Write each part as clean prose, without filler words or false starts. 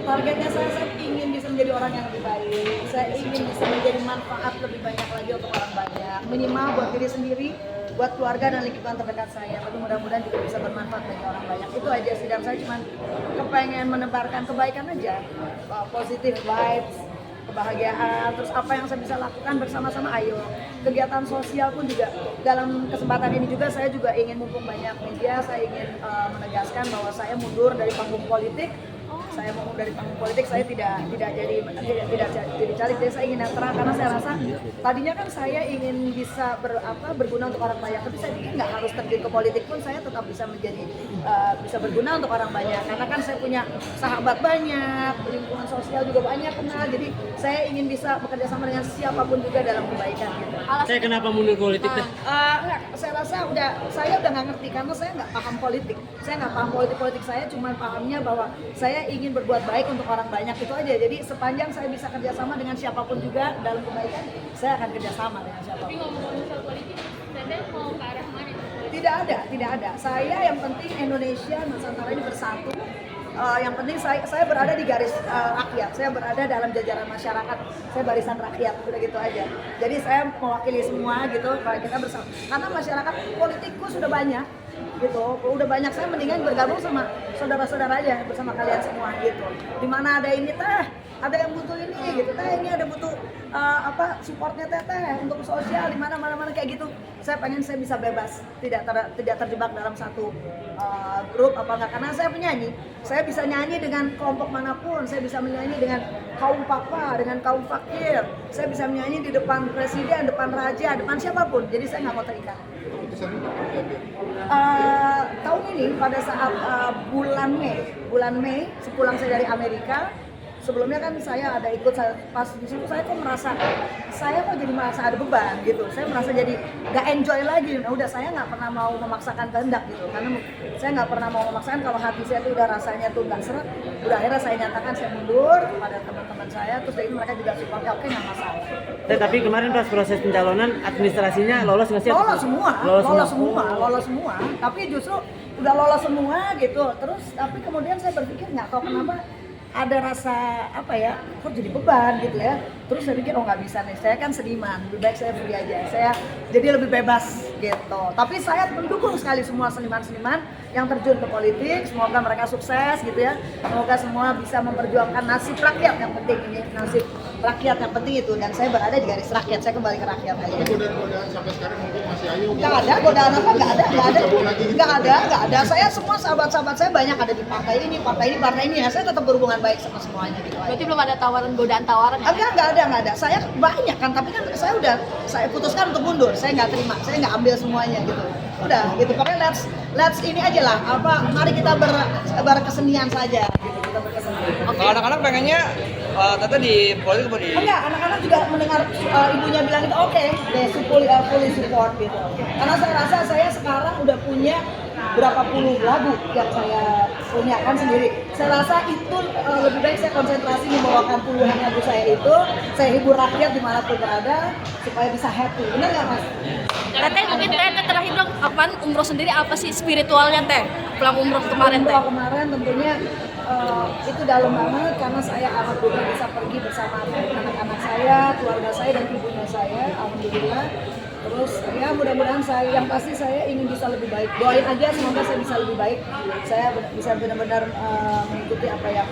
targetnya saya ingin bisa menjadi orang yang lebih baik. Saya ingin bisa menjadi manfaat lebih banyak lagi untuk orang banyak. Minimal buat diri sendiri, buat keluarga dan lingkungan terdekat saya. Tapi mudah-mudahan juga bisa bermanfaat bagi orang banyak. Itu aja sih, dan saya cuma kepengen menebarkan kebaikan aja, positive vibes, kebahagiaan. Terus apa yang saya bisa lakukan bersama-sama, ayo. Kegiatan sosial pun juga dalam kesempatan ini juga saya juga ingin, mumpung banyak media, saya ingin menegaskan bahwa saya mundur dari panggung politik. Saya mau dari panggung politik, saya tidak jadi caleg, jadi saya ingin netral karena saya rasa tadinya kan saya ingin bisa berguna untuk orang banyak, tapi saya pikir nggak harus terjun ke politik pun saya tetap bisa menjadi bisa berguna untuk orang banyak, karena kan saya punya sahabat banyak, lingkungan sosial juga banyak kenal, jadi saya ingin bisa bekerja sama dengan siapapun juga dalam kebaikan gitu. Saya kenapa mundur politik teh? Saya rasa saya udah nggak ngerti karena saya nggak paham politik. Saya nggak paham politik saya cuma pahamnya bahwa saya ingin berbuat baik untuk orang banyak, itu aja. Jadi sepanjang saya bisa kerjasama dengan siapapun juga dalam kebaikan, saya akan kerjasama dengan siapapun. Tapi ngomong-ngomong soal politik, Teteh mau ke arah mana itu? Tidak ada. Saya yang penting Indonesia Nusantara ini bersatu. Yang penting saya berada di garis rakyat, saya berada dalam jajaran masyarakat, saya barisan rakyat, udah gitu aja. Jadi saya mewakili semua gitu, kalau kita bersama. Karena masyarakat politikku sudah banyak, gitu, udah banyak, saya mendingan bergabung sama saudara-saudara aja, bersama kalian semua gitu. Dimana ada ini teh, ada yang butuh ini gitu, teh ini ada butuh supportnya teh untuk sosial, di mana kayak gitu. Saya pengen saya bisa bebas, tidak terjebak dalam satu grup enggak, karena saya penyanyi, saya bisa nyanyi dengan kelompok manapun, saya bisa menyanyi dengan kaum papa, dengan kaum fakir, saya bisa menyanyi di depan presiden, depan raja, depan siapapun, jadi saya nggak mau terikat. Tahun ini pada saat bulan Mei sepulang saya dari Amerika, sebelumnya kan saya ada ikut, pas di situ saya kok merasa ada beban gitu, saya merasa jadi gak enjoy lagi. Nah udah, saya nggak pernah mau memaksakan kehendak gitu, karena saya nggak pernah mau memaksakan kalau hati saya tuh udah rasanya tuh nggak seret. Udah akhirnya saya nyatakan saya mundur kepada teman-teman saya, terus dari mereka juga support, oke nggak masalah. Tapi kemarin pas proses pencalonan administrasinya lolos nggak sih? Lolos semua. Tapi justru udah lolos semua gitu. Terus tapi kemudian saya berpikir nggak tahu kenapa ada rasa kok jadi beban gitu ya. Terus saya pikir nggak bisa nih, saya kan seniman, lebih baik saya free aja, saya jadi lebih bebas gitu. Tapi saya mendukung sekali semua seniman-seniman yang terjun ke politik, semoga mereka sukses gitu ya, semoga semua bisa memperjuangkan nasib rakyat, yang penting ini nasib rakyat yang penting itu, dan saya berada di garis rakyat, saya kembali ke rakyat aja. Godaan sampai sekarang mungkin masih ayo. Nggak ada godaan apa, nggak ada. Saya semua sahabat-sahabat saya banyak ada di partai ini ya, saya tetap berhubungan baik sama semuanya gitu. Berarti belum ada godaan-tawaran ya? Nggak ada. Saya banyak kan, tapi kan saya putuskan untuk mundur. Saya nggak terima, saya nggak ambil semuanya gitu. Udah gitu. Pokoknya let's ini aja lah. Mari kita berkesenian saja. Gitu, kita berkesenian. Kalau anak-anak pengennya Teteh di politik apa di? Enggak, anak-anak juga mendengar ibunya bilang itu oke, fully support gitu. Karena saya rasa saya sekarang udah punya berapa puluh lagu yang saya punya kan sendiri. Saya rasa itu lebih baik saya konsentrasi membawakan puluhan lagu saya itu, saya hibur rakyat dimanapun berada supaya bisa happy. Benar nggak Mas? Teteh mungkin terakhir dong, apaan umroh sendiri, apa sih spiritualnya Teh? Pulang umroh kemarin Teh? Kemarin tentunya itu dalam banget karena saya alhamdulillah bisa pergi bersama anak-anak saya, keluarga saya dan ibunya saya, alhamdulillah. Terus ya mudah-mudahan yang pasti saya ingin bisa lebih baik. Doain aja semoga saya bisa lebih baik. Saya bisa benar-benar mengikuti apa yang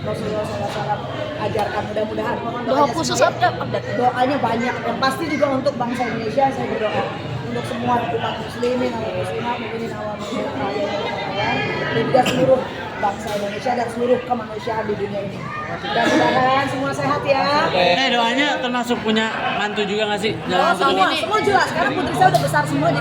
Rasulullah SAW ajarkan, mudah-mudahan. Doa khusus apa? Doanya banyak. Yang pasti juga untuk bangsa Indonesia saya berdoa. Untuk semua umat muslimin, muslimat, mukminin, awam dan juga seluruh bangsa Indonesia dan seluruh kemanusiaan di dunia ini. Mudah-mudahan semua sehat ya. Doanya termasuk punya mantu juga nggak sih? Semua jelas. Karena putri saya udah besar semua.